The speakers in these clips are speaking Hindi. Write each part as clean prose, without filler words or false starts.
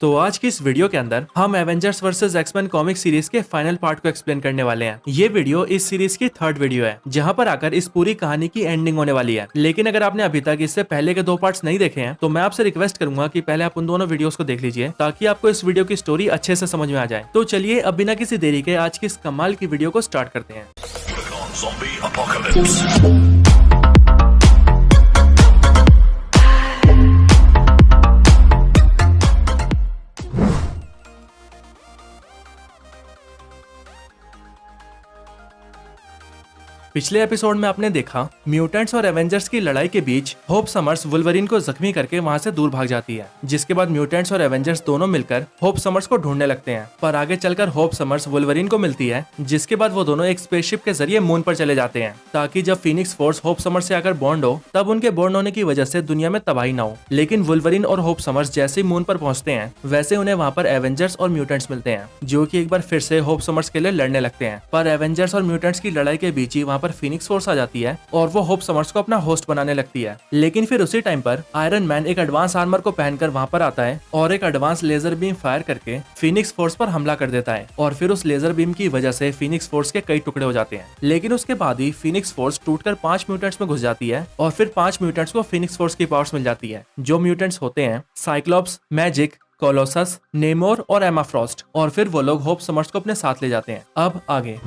तो आज की इस वीडियो के अंदर हम Avengers versus X Men comic series के फाइनल पार्ट को एक्सप्लेन करने वाले हैं। ये वीडियो इस सीरीज की थर्ड वीडियो है, जहां पर आकर इस पूरी कहानी की एंडिंग होने वाली है। लेकिन अगर आपने अभी तक इससे पहले के 2 पार्ट्स नहीं देखे हैं तो मैं आपसे रिक्वेस्ट करूंगा कि पहले आप उन दोनों वीडियोस को देख लीजिए, ताकि आपको इस वीडियो की स्टोरी अच्छे से समझ में आ जाए। तो चलिए अब बिना किसी देरी के आज की इस कमाल की वीडियो को स्टार्ट करते हैं। पिछले एपिसोड में आपने देखा म्यूटेंट्स और एवेंजर्स की लड़ाई के बीच होप समर्स वुल्वरीन को जख्मी करके वहां से दूर भाग जाती है, जिसके बाद म्यूटेंट्स और एवेंजर्स दोनों मिलकर होप समर्स को ढूंढने लगते हैं। पर आगे चलकर होप समर्स वुल्वरीन को मिलती है, जिसके बाद वो दोनों एक स्पेसशिप के जरिए मून पर चले जाते हैं, ताकि जब फीनिक्स फोर्स होप समर्स से आकर बॉन्ड हो तब उनके बॉन्ड होने की वजह से दुनिया में तबाही न हो। लेकिन वुल्वरीन और होप समर्स जैसे ही मून पर पहुंचते हैं वैसे उन्हें वहां पर एवेंजर्स और म्यूटेंट्स मिलते हैं, जो कि एक बार फिर से होप समर्स के लिए लड़ने लगते हैं। पर एवेंजर्स और म्यूटेंट्स की लड़ाई के बीच ही वहां पर फीनिक्स फोर्स आ जाती है और वो होप समर्स को अपना होस्ट बनाने लगती है। लेकिन फिर उसी टाइम पर आयरन मैन एक एडवांस आर्मर को पहनकर वहां पर आता है और एक एडवांस लेजर बीम फायर करके फीनिक्स फोर्स पर हमला कर देता है, और फिर उस लेजर बीम की वजह से फीनिक्स फोर्स के कई टुकड़े हो जाते हैं। लेकिन उसके बाद ही फीनिक्स फोर्स टूटकर 5 म्यूटेंट्स में घुस जाती है और फिर 5 म्यूटेंट्स को फीनिक्स फोर्स की पावर्स मिल जाती है, जो म्यूटेंट्स होते हैं साइक्लोप्स, मैजिक, कोलोसस, नेमोर और एमा फ्रॉस्ट। और फिर वो लोग होप समर्स को अपने साथ ले जाते हैं। अब आगे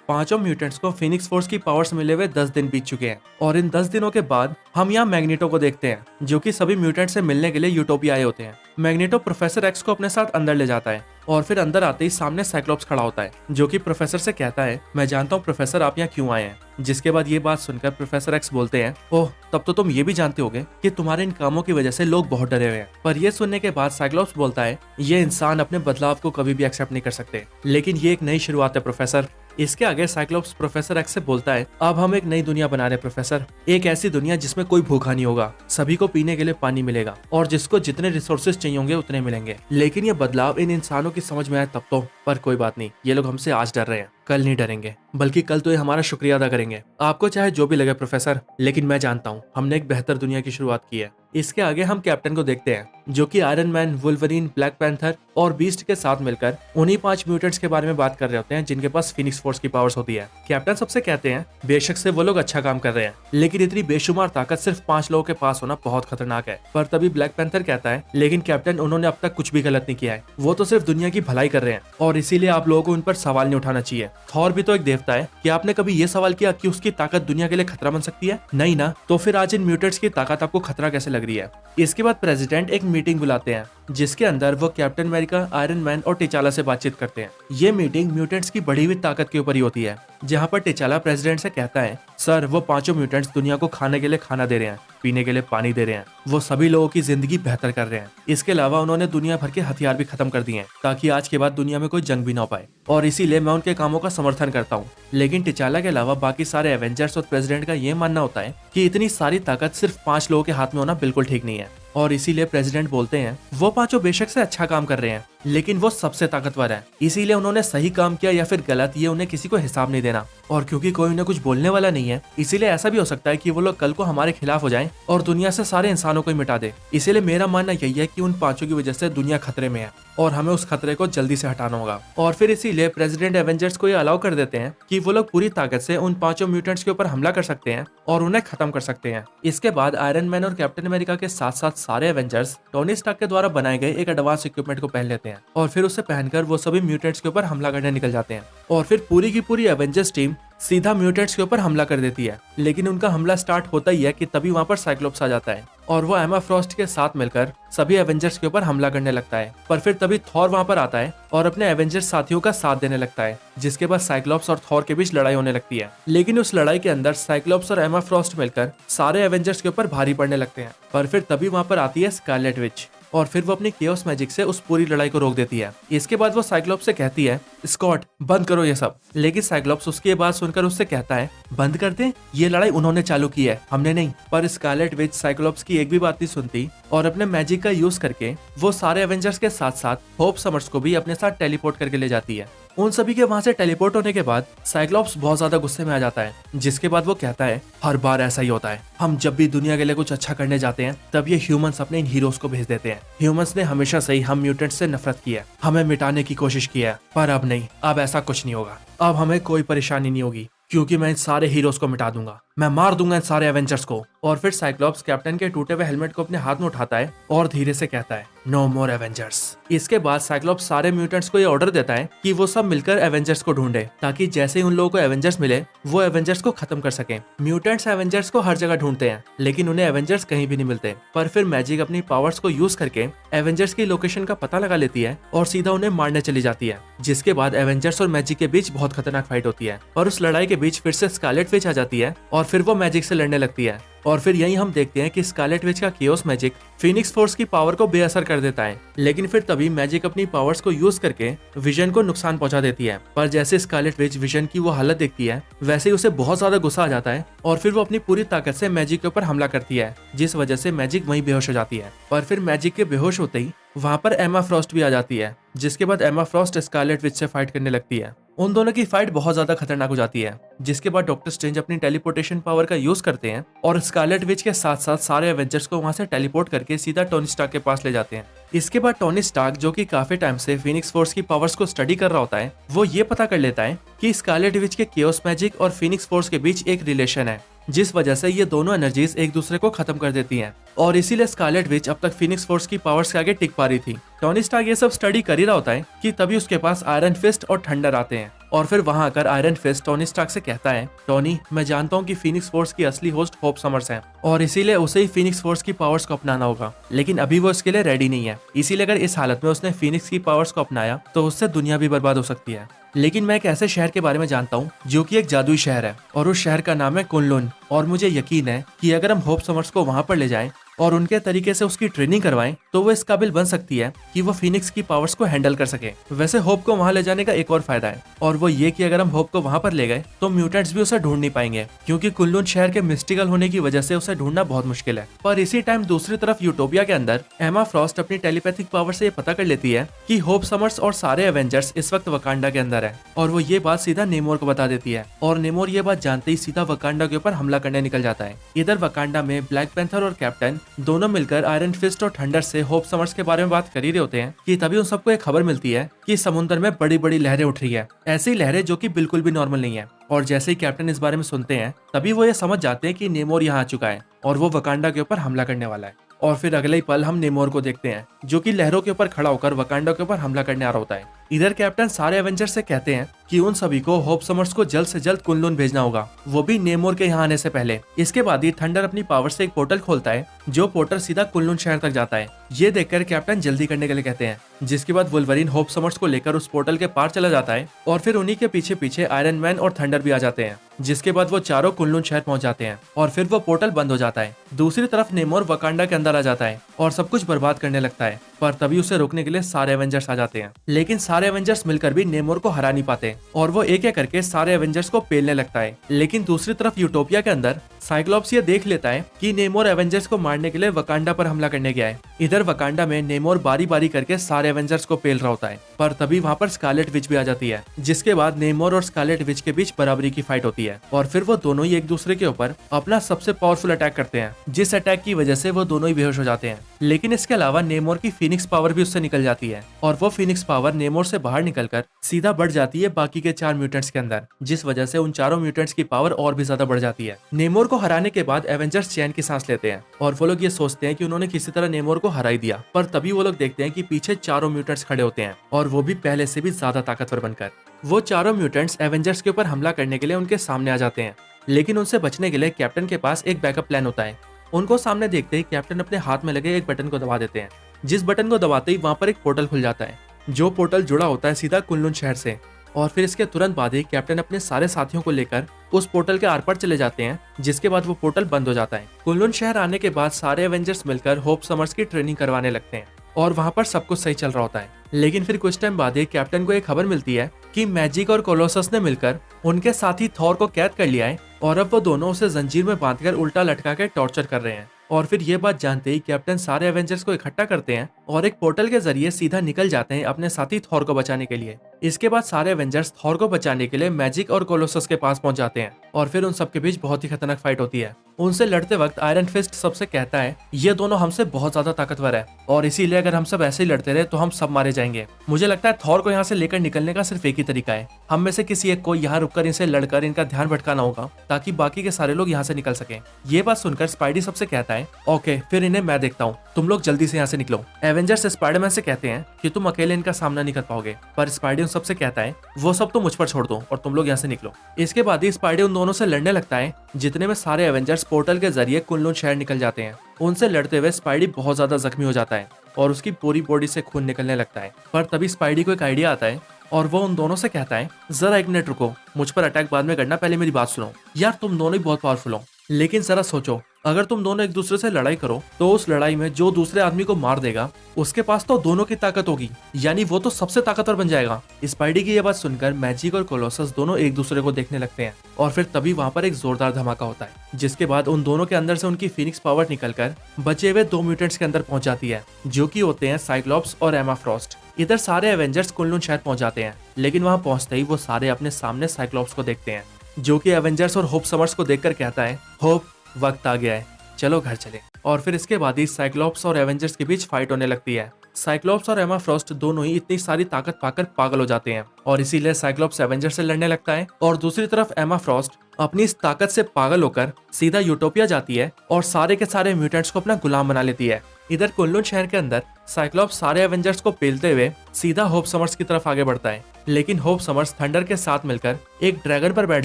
पांचों म्यूटेंट्स को फीनिक्स फोर्स की पावर्स मिले हुए 10 दिन बीत चुके हैं, और इन 10 दिनों के बाद हम यहाँ मैग्नेटो को देखते हैं, जो कि सभी म्यूटेंट्स से मिलने के लिए यूटोपिया आए होते हैं। मैग्नेटो प्रोफेसर एक्स को अपने साथ अंदर ले जाता है और फिर अंदर आते ही सामने साइक्लोप्स खड़ा होता है, जो कि प्रोफेसर से कहता है, मैं जानता हूँ प्रोफेसर आप यहाँ क्यों आए हैं। जिसके बाद ये बात सुनकर प्रोफेसर एक्स बोलते हैं, ओह तब तो तुम ये भी जानते होगे कि तुम्हारे इन कामों की वजह से लोग बहुत डरे हुए हैं। पर ये सुनने के बाद साइक्लोप्स बोलता है, ये इंसान अपने बदलाव को कभी भी एक्सेप्ट नहीं कर सकते, लेकिन ये एक नई शुरुआत है प्रोफेसर। इसके आगे साइक्लोप्स प्रोफेसर एक्स से बोलता है, अब हम एक नई दुनिया बना रहे प्रोफेसर, एक ऐसी दुनिया जिसमें कोई भूखा नहीं होगा, सभी को पीने के लिए पानी मिलेगा और जिसको जितने रिसोर्सेज चाहिए होंगे उतने मिलेंगे। लेकिन ये बदलाव इन इंसानों की समझ में आए तब तो, पर कोई बात नहीं, ये लोग हमसे आज डर रहे हैं, कल नहीं डरेंगे, बल्कि कल तो ये हमारा शुक्रिया अदा करेंगे। आपको चाहे जो भी लगे प्रोफेसर, लेकिन मैं जानता हूँ हमने एक बेहतर दुनिया की शुरुआत की है। इसके आगे हम कैप्टन को देखते हैं, जो कि iron man, Wolverine, black panther और बीस्ट के साथ मिलकर उन्हीं 5 म्यूटेंट्स के बारे में बात कर रहे होते हैं, जिनके पास फीनिक्स फोर्स की पावर्स होती है। कैप्टन सबसे कहते हैं, बेशक से वो लोग अच्छा काम कर रहे हैं, लेकिन इतनी बेशुमार ताकत सिर्फ 5 लोगों के पास होना बहुत खतरनाक है। पर तभी ब्लैक पैंथर कहता है, लेकिन कैप्टन उन्होंने अब तक कुछ भी गलत नहीं किया है, वो तो सिर्फ दुनिया की भलाई कर रहे हैं और इसीलिए आप लोगों को उन पर सवाल नहीं उठाना चाहिए। थॉर भी तो एक देवता है, कि आपने कभी ये सवाल किया कि उसकी ताकत दुनिया के लिए खतरा बन सकती है? नहीं ना, तो फिर आज इन म्यूटेंट्स की ताकत आपको खतरा कैसे लग रही है? इसके बाद प्रेसिडेंट एक मीटिंग बुलाते हैं, जिसके अंदर वो कैप्टन अमेरिका, आयरन मैन और टिचाला से बातचीत करते हैं। ये मीटिंग म्यूटेंट्स की बढ़ी हुई ताकत के ऊपर ही होती है, जहाँ पर टिचाला प्रेसिडेंट से कहता है, सर वो 5 म्यूटेंट्स दुनिया को खाने के लिए खाना दे रहे हैं, पीने के लिए पानी दे रहे हैं, वो सभी लोगों की जिंदगी बेहतर कर रहे हैं। इसके अलावा उन्होंने दुनिया भर के हथियार भी खत्म कर दिए हैं, ताकि आज के बाद दुनिया में कोई जंग भी ना हो पाए, और इसीलिए मैं उनके कामों का समर्थन करता हूँ। लेकिन टिचाला के अलावा बाकी सारे एवेंजर्स और प्रेसिडेंट का ये मानना होता है कि इतनी सारी ताकत सिर्फ 5 लोगों के हाथ में होना बिल्कुल ठीक नहीं है, और इसीलिए प्रेसिडेंट बोलते हैं, वो 5 बेशक से अच्छा काम कर रहे हैं, लेकिन वो सबसे ताकतवर है, इसीलिए उन्होंने सही काम किया या फिर गलत, ये उन्हें किसी को हिसाब नहीं देना। और क्योंकि कोई उन्हें कुछ बोलने वाला नहीं है, इसीलिए ऐसा भी हो सकता है कि वो लोग कल को हमारे खिलाफ हो जाएं और दुनिया से सारे इंसानों को ही मिटा दे। इसीलिए मेरा मानना यही है कि उन 5 की वजह से दुनिया खतरे में है और हमें उस खतरे को जल्दी से हटाना होगा। और फिर इसीलिए प्रेसिडेंट एवेंजर्स को ये अलाउ कर देते हैं कि वो लोग पूरी ताकत से उन 5 म्यूटेंट्स के ऊपर हमला कर सकते हैं और उन्हें खत्म कर सकते हैं। इसके बाद आयरन मैन और कैप्टन अमेरिका के साथ साथ सारे एवेंजर्स टोनी स्टार्क के द्वारा बनाए गए एक एडवांस इक्विपमेंट को पहन लेते हैं और फिर उसे पहनकर वो सभी म्यूटेंट्स के ऊपर हमला करने निकल जाते हैं। और फिर पूरी की पूरी एवेंजर्स टीम सीधा म्यूटेंट्स के ऊपर हमला कर देती है। लेकिन उनका हमला स्टार्ट होता ही है कि तभी वहां पर साइक्लोप्स आ जाता है और वो एमा फ्रॉस्ट के साथ मिलकर सभी एवेंजर्स के ऊपर हमला करने लगता है। पर फिर तभी थॉर वहां पर आता है और अपने एवेंजर्स साथियों का साथ देने लगता है, जिसके बाद साइक्लोप्स और थॉर के बीच लड़ाई होने लगती है। लेकिन उस लड़ाई के अंदर साइक्लोप्स और एमा फ्रॉस्ट मिलकर सारे एवेंजर्स के ऊपर भारी पड़ने लगते हैं। पर फिर तभी वहां पर आती है स्कारलेट विच और फिर वो अपनी केओस मैजिक से उस पूरी लड़ाई को रोक देती है। इसके बाद वो साइक्लोप्स से कहती है, स्कॉट बंद करो ये सब। लेकिन साइक्लोप्स उसकी ये बात सुनकर उससे कहता है, बंद कर दे, ये लड़ाई उन्होंने चालू की है, हमने नहीं। पर स्कारलेट विच साइक्लोप्स की एक भी बात नहीं सुनती और अपने मैजिक का यूज करके वो सारे एवेंजर्स के साथ साथ होप समर्स को भी अपने साथ टेलीपोर्ट करके ले जाती है। उन सभी के वहां से टेलीपोर्ट होने के बाद साइक्लॉप्स बहुत ज्यादा गुस्से में आ जाता है, जिसके बाद वो कहता है हर बार ऐसा ही होता है, हम जब भी दुनिया के लिए कुछ अच्छा करने जाते हैं तब ये ह्यूमंस अपने इन हीरोज को भेज देते हैं। ह्यूमंस ने हमेशा से ही हम म्यूटेंट्स से नफरत की है, हमें मिटाने की कोशिश की है, पर अब नहीं, अब ऐसा कुछ नहीं होगा, अब हमें कोई परेशानी नहीं होगी, क्योंकि मैं इन सारे हीरोज को मिटा दूंगा, मैं मार दूंगा इन सारे एवेंजर्स को। और फिर साइक्लॉप्स कैप्टन के टूटे हुए हेलमेट को अपने हाथ में उठाता है और धीरे से कहता है नो मोर एवेंजर्स। इसके बाद साइक्लॉप्स सारे म्यूटेंट्स को ये ऑर्डर देता है कि वो सब मिलकर एवेंजर्स को ढूंढे, ताकि जैसे ही उन लोगों को एवेंजर्स मिले वो एवेंजर्स को खत्म कर सके। म्यूटेंट्स एवेंजर्स को हर जगह ढूंढते हैं, लेकिन उन्हें एवेंजर्स कहीं भी नहीं मिलते। पर फिर मैजिक अपनी पावर्स को यूज करके एवेंजर्स की लोकेशन का पता लगा लेती है और सीधा उन्हें मारने चली जाती है। जिसके बाद एवेंजर्स और मैजिक के बीच बहुत खतरनाक फाइट होती है और उस लड़ाई के बीच फिर से स्कारलेट विच आ जाती है और फिर वो मैजिक से लड़ने लगती है। और फिर यही हम देखते हैं कि स्कारलेट विच का केओस मैजिक फीनिक्स फोर्स की पावर को बेअसर कर देता है, लेकिन फिर तभी मैजिक अपनी पावर्स को यूज करके विजन को नुकसान पहुंचा देती है। पर जैसे स्कारलेट विच विजन की वो हालत देखती है, वैसे ही उसे बहुत ज्यादा गुस्सा आ जाता है और फिर वो अपनी पूरी ताकत से मैजिक के ऊपर हमला करती है, जिस वजह से मैजिक वहीं बेहोश हो जाती है। पर फिर मैजिक के बेहोश होते ही वहां पर एमा फ्रॉस्ट भी आ जाती है, जिसके बाद एमा फ्रॉस्ट स्कारलेट विच से फाइट करने लगती है। उन दोनों की फाइट बहुत ज्यादा खतरनाक हो जाती है, जिसके बाद डॉक्टर स्ट्रेंज अपनी टेलीपोर्टेशन पावर का यूज करते हैं और स्कारलेट विच के साथ साथ सारे एवेंजर्स को वहां से टेलीपोर्ट करके सीधा टोनी स्टार्क के पास ले जाते हैं। इसके बाद टोनी स्टार्क, जो कि काफी टाइम से फीनिक्स फोर्स की पावर्स को स्टडी कर रहा होता है, वो ये पता कर लेता है कि स्कारलेट विच के केओस मैजिक और फीनिक्स फोर्स के बीच एक रिलेशन है, जिस वजह से ये दोनों एनर्जीज एक दूसरे को खत्म कर देती हैं और इसीलिए स्कारलेट विच अब तक फीनिक्स फोर्स की पावर्स के आगे टिक पा रही थी। टोनी स्टार्क ये सब स्टडी कर ही रहा होता है कि तभी उसके पास आयरन फिस्ट और थंडर आते हैं और फिर वहां आकर आयरन फिस्ट टोनी स्टार्क से कहता है टोनी, मैं जानता हूँ कि फीनिक्स फोर्स की असली होस्ट होप समर्स है और इसीलिए उसे ही फीनिक्स फोर्स की पावर्स को अपनाना होगा, लेकिन अभी वो इसके लिए रेडी नहीं है। इसीलिए अगर इस हालत में उसने फीनिक्स की पावर्स को अपनाया तो उससे दुनिया भी बर्बाद हो सकती है। लेकिन मैं एक ऐसे शहर के बारे में जानता हूँ जो कि एक जादुई शहर है और उस शहर का नाम है कुनलुन, और मुझे यकीन है कि अगर हम होप समर्स को वहां पर ले जाएं और उनके तरीके से उसकी ट्रेनिंग करवाएं तो वो इस काबिल बन सकती है कि वो फीनिक्स की पावर्स को हैंडल कर सके। वैसे होप को वहां ले जाने का एक और फायदा है, और वो ये कि अगर हम होप को वहां पर ले गए तो म्यूटेंट्स भी उसे ढूंढ नहीं पाएंगे, क्योंकि कुनलुन शहर के मिस्टिकल होने की वजह से उसे ढूंढना बहुत मुश्किल है। पर इसी टाइम दूसरी तरफ यूटोपिया के अंदर एमा फ्रॉस्ट अपनी टेलीपैथिक पावर से ये पता कर लेती है कि होप समर्स और सारे एवेंजर्स इस वक्त वकांडा के अंदर है, और वो ये बात सीधा नेमोर को बता देती है और नेमोर ये बात जानते ही सीधा वकांडा के ऊपर हमला करने निकल जाता है। इधर वकांडा में ब्लैक पैंथर और कैप्टन दोनों मिलकर आयरन फिस्ट और थंडर से होप समर्स के बारे में बात कर ही रहे होते हैं कि तभी उन सबको एक खबर मिलती है कि समुद्र में बड़ी बड़ी लहरें उठ रही है, ऐसी लहरें जो कि बिल्कुल भी नॉर्मल नहीं है। और जैसे ही कैप्टन इस बारे में सुनते हैं तभी वो ये समझ जाते हैं कि नेमोर यहाँ आ चुका है और वो वकांडा के ऊपर हमला करने वाला है। और फिर अगले ही पल हम नेमोर को देखते हैं जो कि लहरों के ऊपर खड़ा होकर वकांडा के ऊपर हमला करने आ रहा होता है। इधर कैप्टन सारे एवेंजर्स से कहते हैं कि उन सभी को होप समर्स को जल्द से जल्द कुनलुन भेजना होगा, वो भी नेमोर के यहाँ आने से पहले। इसके बाद ही थंडर अपनी पावर से एक पोर्टल खोलता है, जो पोर्टल सीधा कुनलुन शहर तक जाता है। ये देखकर कैप्टन जल्दी करने के लिए कहते हैं, जिसके बाद वुल्वरीन होप समर्स को लेकर उस पोर्टल के पार चला जाता है और फिर उन्हीं के पीछे पीछे आयरन मैन और थंडर भी आ जाते हैं। जिसके बाद वो चारों कुनलुन शहर पहुंच जाते हैं और फिर वो पोर्टल बंद हो जाता है। दूसरी तरफ नेमोर वकांडा के अंदर आ जाता है और सब कुछ बर्बाद करने लगता है, पर तभी उसे रोकने के लिए सारे एवेंजर्स आ जाते हैं। लेकिन सारे एवेंजर्स मिलकर भी नेमोर को हरा नहीं पाते और वो एक एक करके सारे एवेंजर्स को पेलने लगता है। लेकिन दूसरी तरफ यूटोपिया के अंदर साइक्लॉप्स ये देख लेता है कि नेमोर एवेंजर्स को मारने के लिए वकांडा पर हमला करने गया है। इधर वकांडा में नेमोर बारी बारी करके सारे एवेंजर्स को पेल रहा होता है, पर तभी वहाँ पर स्कारलेट विच भी आ जाती है, जिसके बाद नेमोर और स्कारलेट विच के बीच बराबरी की फाइट होती है और फिर वो दोनों ही एक दूसरे के ऊपर अपना सबसे पावरफुल अटैक करते हैं, जिस अटैक की वजह से वो दोनों ही बेहोश हो जाते हैं। लेकिन इसके अलावा नेमोर की फीनिक्स पावर भी उससे निकल जाती है और वो फीनिक्स पावर नेमोर से बाहर निकलकर सीधा बढ़ जाती है बाकी के 4 म्यूटेंट्स के अंदर, जिस वजह से उन चारों म्यूटेंट्स की पावर और भी ज्यादा बढ़ जाती है। नेमोर को हराने के बाद एवेंजर्स चैन की सांस लेते हैं और वो लोग ये सोचते हैं कि उन्होंने किसी तरह नेमोर को हरा ही दिया, पर तभी वो लोग देखते हैं कि पीछे चारों म्यूटेंट्स खड़े होते हैं और वो भी पहले से भी ज्यादा ताकतवर बनकर। वो चारों म्यूटेंट्स एवेंजर्स के ऊपर हमला करने के लिए उनके सामने आ जाते हैं, लेकिन उनसे बचने के लिए कैप्टन के पास एक बैकअप प्लान होता है। उनको सामने देखते ही कैप्टन अपने हाथ में लगे एक बटन को दबा देते हैं, जिस बटन को दबाते ही वहां पर एक पोर्टल खुल जाता है, जो पोर्टल जुड़ा होता है सीधा कुनलुन शहर से। और फिर इसके तुरंत बाद ही कैप्टन अपने सारे साथियों को लेकर उस पोर्टल के आर पार चले जाते हैं, जिसके बाद वो पोर्टल बंद हो जाता है। कुनलुन शहर आने के बाद सारे एवेंजर्स मिलकर होप समर्स की ट्रेनिंग करवाने लगते हैं और वहां पर सब कुछ सही चल रहा होता है। लेकिन फिर कुछ टाइम बाद ही कैप्टन को एक खबर मिलती है कि मैजिक और कोलोसस ने मिलकर उनके साथी थॉर को कैद कर लिया है और अब वो दोनों उसे जंजीर में बांधकर उल्टा लटका के टॉर्चर कर रहे हैं। और फिर ये बात जानते ही कैप्टन सारे एवेंजर्स को इकट्ठा करते हैं और एक पोर्टल के जरिए सीधा निकल जाते हैं अपने साथी थॉर को बचाने के लिए। इसके बाद सारे एवेंजर्स थॉर को बचाने के लिए मैजिक और कोलोसस के पास पहुंच जाते हैं और फिर उन सबके बीच बहुत ही खतरनाक फाइट होती है। उनसे लड़ते वक्त आयरन फिस्ट सबसे कहता है ये दोनों हमसे बहुत ज्यादा ताकतवर है और इसीलिए अगर हम सब ऐसे ही लड़ते रहे तो हम सब मारे जाएंगे। मुझे लगता है थॉर को यहाँ से लेकर निकलने का सिर्फ एक ही तरीका है, हम में से किसी एक को यहाँ रुककर इनसे लड़कर इनका ध्यान भटकाना होगा ताकि बाकी के सारे लोग यहाँ से निकल सके। ये बात सुनकर स्पाइडी सबसे कहता है ओके फिर इन्हें मैं देखता हूँ, तुम लोग जल्दी से यहाँ से निकलो। एवेंजर्स स्पाइडरमैन से कहते हैं कि तुम अकेले इनका सामना नहीं कर पाओगे, पर स्पाइडी उन सबसे कहता है वो सब तो मुझ पर छोड़ दो और तुम लोग यहाँ से निकलो। इसके बाद ही स्पाइडी उन दोनों से लड़ने लगता है, जितने में सारे एवेंजर्स पोर्टल के जरिए कुनलुन शहर निकल जाते हैं। उनसे लड़ते हुए स्पाइडी बहुत ज्यादा जख्मी हो जाता है और उसकी पूरी बॉडी से खून निकलने लगता है। पर तभी स्पाइडी को एक आइडिया आता है और वो उन दोनों से कहता है जरा एक मिनट रुको, मुझ पर अटैक बाद में करना, पहले मेरी बात सुनो। यार तुम दोनों ही बहुत पावरफुल हो, लेकिन जरा सोचो अगर तुम दोनों एक दूसरे से लड़ाई करो तो उस लड़ाई में जो दूसरे आदमी को मार देगा उसके पास तो दोनों की ताकत होगी, यानी वो तो सबसे ताकतवर बन जाएगा। स्पाइडी की ये बात सुनकर मैजिक और कोलोसस दोनों एक दूसरे को देखने लगते हैं और फिर तभी वहाँ पर एक जोरदार धमाका होता है, जिसके बाद उन दोनों के अंदर से उनकी फिनिक्स पावर निकलकर बचे हुए 2 म्यूटेंट्स के अंदर पहुंच जाती है, जो कि होते हैं साइक्लॉप्स और एमा फ्रॉस्ट। इधर सारे एवेंजर्स कुनलुन शहर पहुंच जाते हैं, लेकिन वहाँ पहुंचते ही वो सारे अपने सामने साइक्लॉप्स को देखते हैं, जो कि एवेंजर्स और होप समर्स को देखकर कहता है होप वक्त आ गया है, चलो घर चले। और फिर इसके बाद ही साइक्लॉप्स और एवेंजर्स के बीच फाइट होने लगती है। साइक्लॉप्स और एमा फ्रॉस्ट दोनों ही इतनी सारी ताकत पाकर पागल हो जाते हैं और इसीलिए साइक्लॉप्स एवेंजर्स से लड़ने लगता है और दूसरी तरफ एमा फ्रॉस्ट अपनी इस ताकत से पागल होकर सीधा यूटोपिया जाती है और सारे के सारे म्यूटेंट्स को अपना गुलाम बना लेती है। इधर कुनलुन शहर के अंदर साइक्लॉप्स सारे एवेंजर्स को पेलते हुए सीधा होप समर्स की तरफ आगे बढ़ता है, लेकिन होप समर्स थंडर के साथ मिलकर एक ड्रैगन पर बैठ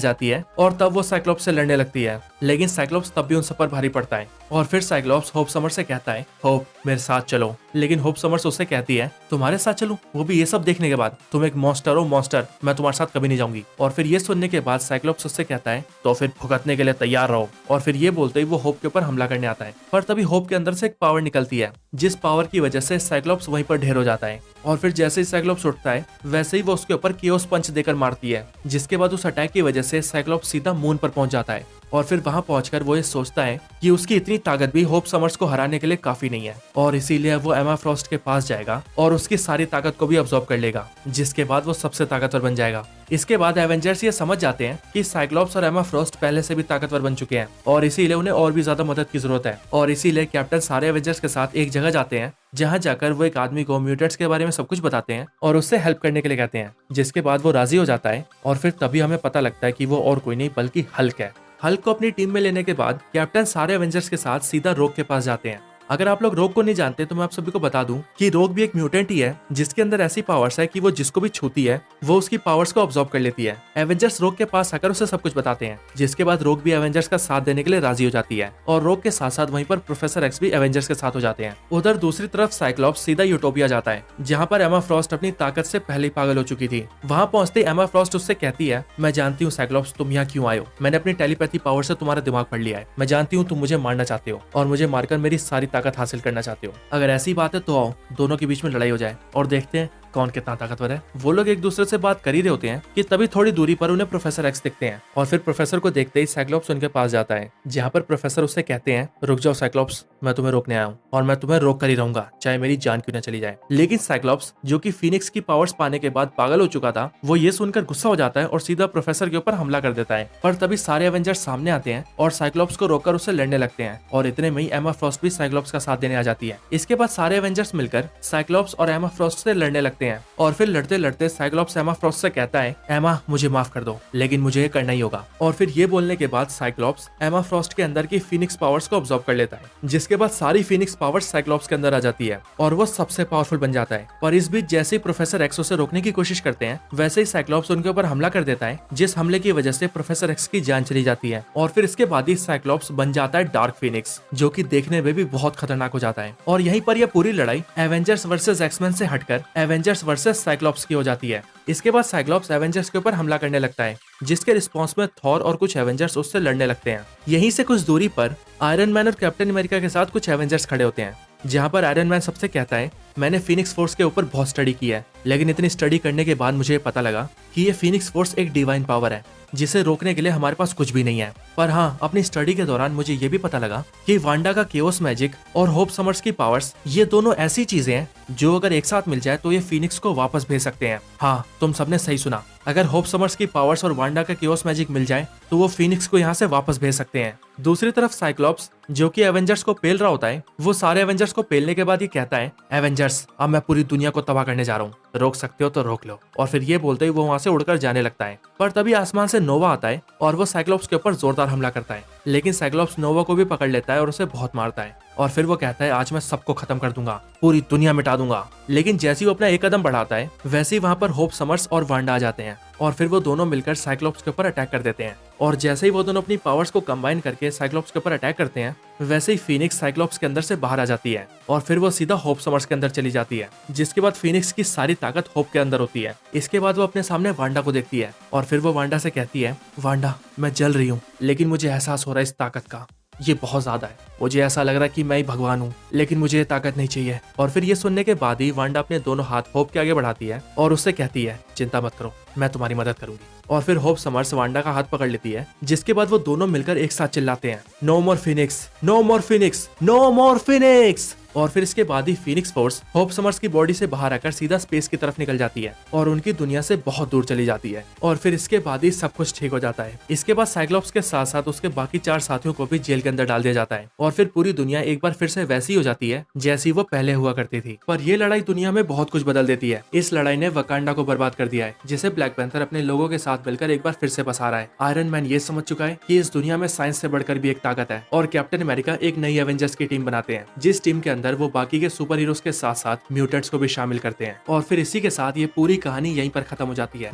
जाती है और तब वो साइक्लॉप्स से लड़ने लगती है, लेकिन साइक्लॉप्स तब भी उन सब पर भारी पड़ता है और फिर साइक्लॉप्स होप समर्स से कहता है होप मेरे साथ चलो, लेकिन होप समर्स उससे कहती है तुम्हारे साथ चलूं, वो भी ये सब देखने के बाद, तुम एक मॉन्स्टर हो मॉन्स्टर, मैं तुम्हारे साथ कभी नहीं जाऊंगी। और फिर ये सुनने के बाद साइक्लॉप्स उससे कहता है तो फिर भुगतने के लिए तैयार रहो। और फिर ये बोलते ही वो होप के ऊपर हमला करने आता है, पर तभी होप के अंदर से एक पावर निकलती है, जिस पावर की वजह से साइक्लॉप्स वहीं पर ढेर हो जाता है और फिर जैसे ही साइक्लॉप्स उठता है वैसे ही वो उसके ऊपर कियोस पंच देकर मारती है, जिसके बाद उस अटैक की वजह से साइक्लॉप्स सीधा मून पर पहुंच जाता है और फिर वहां पहुंचकर वो ये सोचता है कि उसकी इतनी ताकत भी होप समर्स को हराने के लिए काफी नहीं है और इसीलिए वो एमा फ्रॉस्ट के पास जाएगा और उसकी सारी ताकत को भी अब्सॉर्ब कर लेगा, जिसके बाद वो सबसे ताकतवर बन जाएगा। इसके बाद एवेंजर्स ये समझ जाते हैं कि साइक्लॉप्स और एमा फ्रॉस्ट पहले से भी ताकतवर बन चुके हैं और इसीलिए उन्हें और भी ज्यादा मदद की जरूरत है और इसीलिए कैप्टन सारे एवेंजर्स के साथ एक जगह जाते हैं, जहां जाकर वो एक आदमी को म्यूटेंट्स के बारे में सब कुछ बताते हैं और उससे हेल्प करने के लिए कहते हैं, जिसके बाद वो राजी हो जाता है और फिर तभी हमें पता लगता है कि वो और कोई नहीं बल्कि हल्क है। हल्क को अपनी टीम में लेने के बाद कैप्टन सारे एवेंजर्स के साथ सीधा रोग के पास जाते हैं। अगर आप लोग रोग को नहीं जानते तो मैं आप सभी को बता दूं कि रोग भी एक म्यूटेंट ही है, जिसके अंदर ऐसी पावर्स है कि वो जिसको भी छूती है वो उसकी पावर्स को अब्सॉर्ब कर लेती है। एवेंजर्स रोग के पास आकर उसे सब कुछ बताते हैं, जिसके बाद रोग भी एवेंजर्स का साथ देने के लिए राजी हो जाती है और रोग के साथ साथ वहीं पर प्रोफेसर एक्स भी एवेंजर्स के साथ हो जाते हैं। उधर दूसरी तरफ साइक्लॉप्स सीधा यूटोपिया जाता है, जहाँ पर एमा फ्रॉस्ट अपनी ताकत से पहले ही पागल हो चुकी थी। वहाँ पहुंचते एमा फ्रॉस्ट उससे कहती है मैं जानती हूँ साइक्लॉप्स तुम यहाँ क्यों आए हो, मैंने अपनी टेलीपैथी पावर से तुम्हारा दिमाग पढ़ लिया है, मैं जानती हूँ तुम मुझे मारना चाहते हो और मुझे मारकर मेरी सारी ताकत हासिल करना चाहते हो। अगर ऐसी बात है तो आओ दोनों के बीच में लड़ाई हो जाए और देखते हैं कौन कितना ताकतवर है। वो लोग एक दूसरे से बात कर ही रहे होते हैं कि तभी थोड़ी दूरी पर उन्हें प्रोफेसर एक्स दिखते हैं और फिर प्रोफेसर को देखते ही साइक्लॉप्स उनके पास जाता है, जहाँ पर प्रोफेसर उससे कहते हैं रुक जाओ साइक्लॉप्स, मैं तुम्हें रोकने आया हूँ और मैं तुम्हें रोक कर ही रहूंगा चाहे मेरी जान क्यों न चली जाए। लेकिन साइक्लॉप्स जो कि फिनिक्स की पावर्स पाने के बाद पागल हो चुका था, वो ये सुनकर गुस्सा हो जाता है और सीधा प्रोफेसर के ऊपर हमला कर देता है। पर तभी सारे एवेंजर्स सामने आते हैं और साइक्लॉप्स को रोककर उससे लड़ने लगते हैं और इतने में ही एमा फ्रॉस्ट भी साइक्लॉप्स का साथ देने आ जाती है। इसके बाद सारे एवेंजर्स मिलकर साइक्लॉप्स और एमा फ्रॉस्ट से लड़ने लगते हैं और फिर लड़ते लड़ते साइक्लॉप्स एमा फ्रॉस्ट से कहता है एमा मुझे माफ कर दो, लेकिन मुझे ये करना ही होगा। और फिर ये बोलने के बाद साइक्लॉप्स एमा फ्रॉस्ट के अंदर की फिनिक्स पावर्स को अब्सॉर्ब कर लेता है, जिसके बाद सारी फिनिक्स पावर्स साइक्लॉप्स के अंदर आ जाती है और वो सबसे पावरफुल बन जाता है। पर इस बीच जैसे ही प्रोफेसर एक्स उसे रोकने की कोशिश करते हैं, वैसे ही साइक्लॉप्स उनके ऊपर हमला कर देता है, जिस हमले की वजह से प्रोफेसर एक्स की जान चली जाती है। और फिर इसके बाद ही साइक्लॉप्स बन जाता है डार्क फिनिक्स, जो कि देखने में भी बहुत खतरनाक हो जाता है। और यहीं पर यह पूरी लड़ाई एवेंजर्स वर्सेस एक्समैन से हटकर एवेंजर्स वर्सेस साइक्लॉप्स की हो जाती है। इसके बाद साइक्लॉप्स एवेंजर्स के ऊपर हमला करने लगता है, जिसके रिस्पॉन्स में थॉर और कुछ एवेंजर्स उससे लड़ने लगते हैं। यहीं से कुछ दूरी पर आयरन मैन और कैप्टन अमेरिका के साथ कुछ एवेंजर्स खड़े होते हैं, जहां पर आयरन मैन सबसे कहता है मैंने फिनिक्स फोर्स के ऊपर बहुत स्टडी की है, लेकिन इतनी स्टडी करने के बाद मुझे पता लगा कि ये फिनिक्स फोर्स एक डिवाइन पावर है जिसे रोकने के लिए हमारे पास कुछ भी नहीं है। पर हाँ, अपनी स्टडी के दौरान मुझे ये भी पता लगा कि वांडा का केओस मैजिक और होप समर्स की पावर्स, ये दोनों ऐसी चीजें हैं जो अगर एक साथ मिल जाए तो ये फीनिक्स को वापस भेज सकते हैं। हाँ, तुम सबने सही सुना, अगर होप समर्स की पावर्स और वांडा का केओस मैजिक मिल जाए तो वो फीनिक्स को यहाँ से वापस भेज सकते हैं। दूसरी तरफ साइक्लॉप्स, जो कि एवेंजर्स को पेल रहा होता है, वो सारे एवेंजर्स को पेलने के बाद ये कहता है, एवेंजर्स अब मैं पूरी दुनिया को तबाह करने जा रहा हूँ, रोक सकते हो तो रोक लो। और फिर ये बोलते ही वो वहां से उड़कर जाने लगता है। पर तभी आसमान से नोवा आता है और वो साइक्लॉप्स के ऊपर जोरदार हमला करता है। लेकिन साइक्लॉप्स नोवा को भी पकड़ लेता है और उसे बहुत मारता है। और फिर वो कहता है, आज मैं सबको खत्म कर दूंगा, पूरी दुनिया मिटा दूंगा। लेकिन जैसे ही वो अपना एक कदम बढ़ाता है, वैसे ही वहां पर होप समर्स और वांडा आ जाते हैं और फिर वो दोनों मिलकर साइक्लॉप्स के ऊपर अटैक कर देते हैं। और जैसे ही वो दोनों अपनी पावर्स को कंबाइन करके साइक्लॉप्स के ऊपर अटैक करते हैं, वैसे ही फीनिक्स साइक्लॉप्स के अंदर से बाहर आ जाती है और फिर वो सीधा होप समर्स के अंदर चली जाती है। जिसके बाद फीनिक्स की सारी ताकत होप के अंदर होती है। इसके बाद वो अपने सामने वांडा को देखती है और फिर वो वांडा से कहती है, वांडा मैं जल रही हूँ, लेकिन मुझे एहसास हो रहा है इस ताकत का, ये बहुत ज्यादा है, मुझे ऐसा लग रहा है कि मैं ही भगवान हूँ, लेकिन मुझे ये ताकत नहीं चाहिए। और फिर ये सुनने के बाद ही वांडा अपने दोनों हाथ होप के आगे बढ़ाती है और उससे कहती है, चिंता मत करो, मैं तुम्हारी मदद करूंगी। और फिर होप समर्स वांडा का हाथ पकड़ लेती है, जिसके बाद वो दोनों मिलकर एक साथ चिल्लाते हैं, नो मोर फिनिक्स, नो मोर फिनिक्स, नो मोर फिनिक्स। और फिर इसके बाद ही फीनिक्स फोर्स होप समर्स की बॉडी से बाहर आकर सीधा स्पेस की तरफ निकल जाती है और उनकी दुनिया से बहुत दूर चली जाती है। और फिर इसके बाद ही सब कुछ ठीक हो जाता है। इसके बाद साइक्लॉप्स के साथ साथ उसके बाकी 4 साथियों को भी जेल के अंदर डाल दिया जाता है और फिर पूरी दुनिया एक बार फिर से वैसी हो जाती है जैसी वो पहले हुआ करती थी। पर ये लड़ाई दुनिया में बहुत कुछ बदल देती है। इस लड़ाई ने वकांडा को बर्बाद कर दिया है, जिसे ब्लैक पैंथर अपने लोगों के साथ मिलकर एक बार फिर से बसा रहा है। आयरन मैन ये समझ चुका है कि इस दुनिया में साइंस से बढ़कर भी एक ताकत है और कैप्टन अमेरिका एक नई एवेंजर्स की टीम बनाते हैं, जिस टीम के अंदर वो बाकी के सुपर हीरोज के साथ साथ म्यूटेंट्स को भी शामिल करते हैं। और फिर इसी के साथ ये पूरी कहानी यहीं पर खत्म हो जाती है।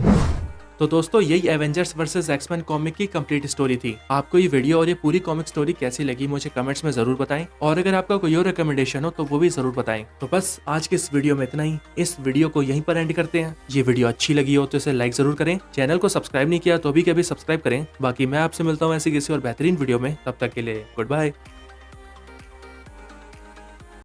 तो दोस्तों, यही एवेंजर्स वर्सेस एक्समैन कॉमिक की कंप्लीट स्टोरी थी। आपको ये वीडियो और ये पूरी कॉमिक स्टोरी कैसी लगी मुझे कमेंट्स में जरूर बताएं और अगर आपका कोई और रिकमेंडेशन हो तो वो भी जरूर बताएं। तो बस आज की इस वीडियो में इतना ही। इस वीडियो को यहीं पर एंड करते हैं। ये वीडियो अच्छी लगी हो तो इसे लाइक जरूर करें, चैनल को सब्सक्राइब नहीं किया तो भी कभी सब्सक्राइब करें। बाकी मैं आपसे मिलता हूँ ऐसी किसी और बेहतरीन वीडियो में, तब तक के लिए गुड बाय।